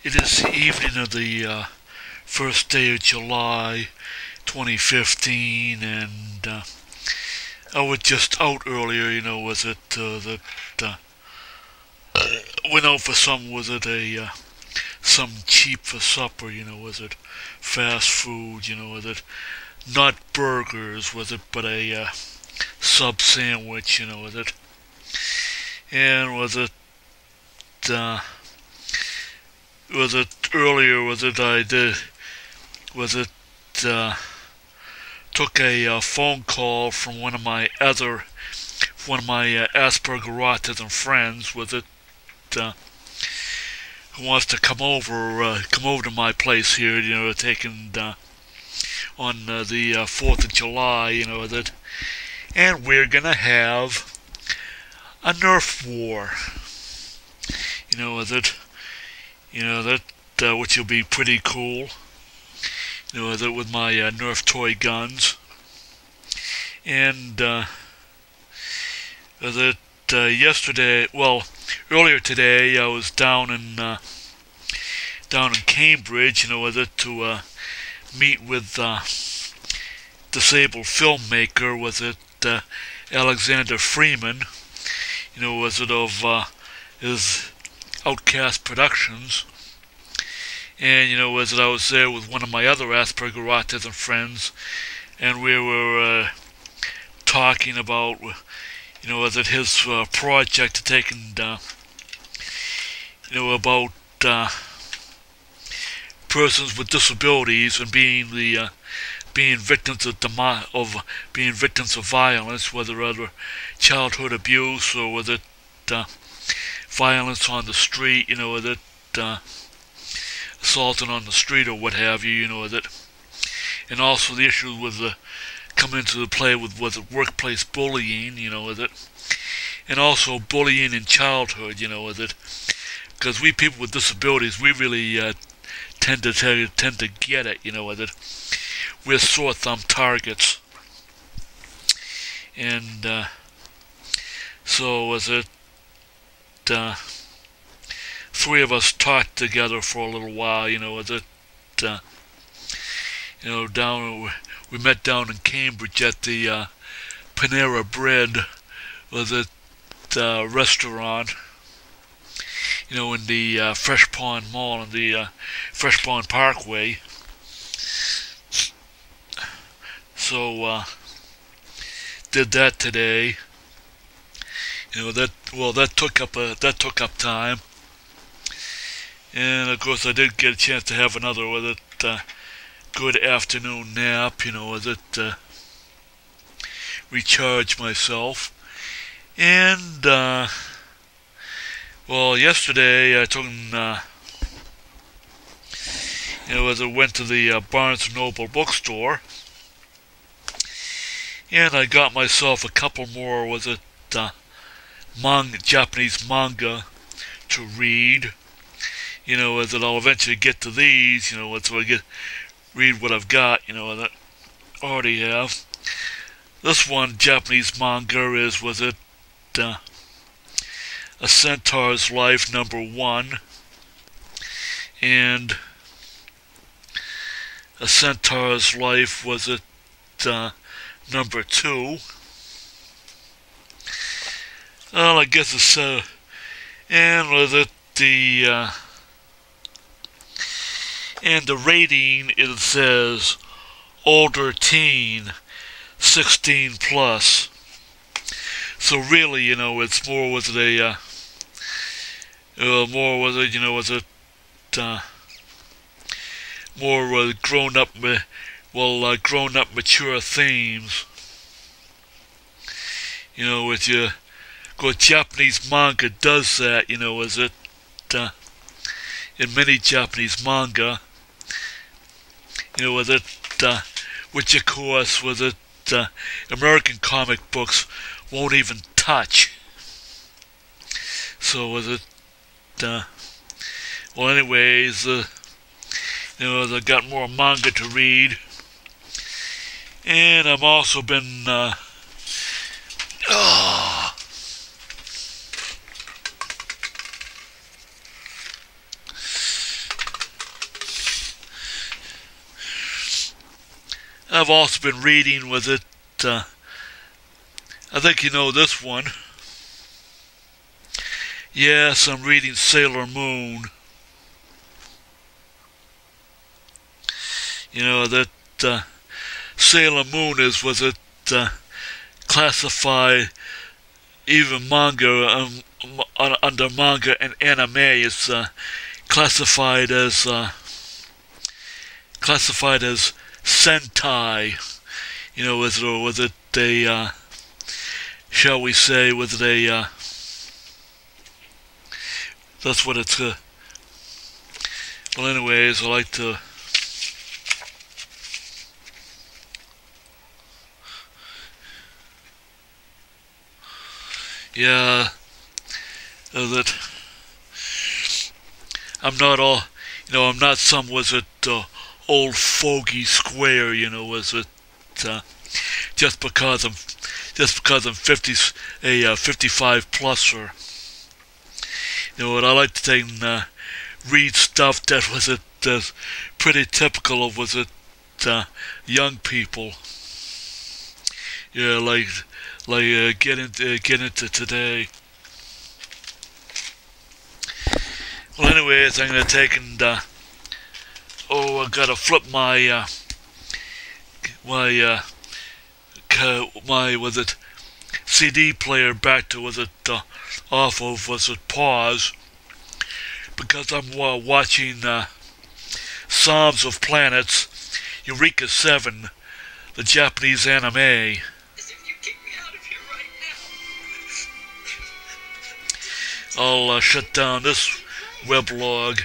It is the evening of the first day of July 2015, and I was just out earlier, was it that went out for some cheap for supper, was it fast food, was it not burgers, was it, but a sub sandwich, was it, and uh, was it earlier, was it I did, was it took a phone call from one of my Asperger autism friends, was it, who wants to come over to my place here, taking on the 4th of July, that, and we're gonna have a Nerf war, that, which will be pretty cool, that with my Nerf toy guns, and that earlier today I was down in Cambridge, with it to meet with disabled filmmaker, was it Alexander Freeman, was it of his Outcast Productions, and was it I was there with one of my other Asperger autism friends, and we were talking about, was it his project taking, about persons with disabilities and being victims being victims of violence, whether other childhood abuse or whether violence on the street, whether assaulting on the street or what have you, with it, and also the issue with coming into the play with workplace bullying, with it, and also bullying in childhood, with it, because we people with disabilities, we really tend to get it, with it. We're sore thumb targets, and so was it. Three of us talked together for a little while, with it. We met down in Cambridge at the Panera Bread, was it, restaurant, in the Fresh Pond Mall, in the Fresh Pond Parkway. So, did that today. That took up time. And of course I did get a chance to have another, good afternoon nap, recharge myself. And, yesterday I took, as I went to the Barnes & Noble bookstore, and I got myself a couple more, Japanese manga to read, as I'll eventually get to these, so read what I've got, that I already have. This one, Japanese manga, A Centaur's Life #1, and A Centaur's Life, #2. Well, I guess it's, and was it and the rating, it says older teen, 16 plus. So really, it's more was it more grown up, grown up mature themes. With your, Japanese manga does that, in many Japanese manga, which of course American comic books won't even touch. So anyways, I've got more manga to read, and I've also been I've also been reading, was it, I think you know this one. Yes, I'm reading Sailor Moon. You know, that Sailor Moon was it, classified, even manga, under manga and anime, is classified as Sentai. You know, was it a, shall we say, was it a, that's what it's, well anyways, I like to, yeah, that, I'm not all, you know, I'm not some, was it, old fogey square, you know, was it, just because I'm 50, a 55 pluser. You know what? I like to take and read stuff that was it pretty typical of, was it, young people. Yeah, like get into today. Well, anyways, I'm gonna take and I gotta flip my my was it CD player back to, was it, off of, was it, pause, because I'm watching Psalms of Planets, Eureka 7, the Japanese anime. As if you kicked me out of here right now. I'll shut down this weblog.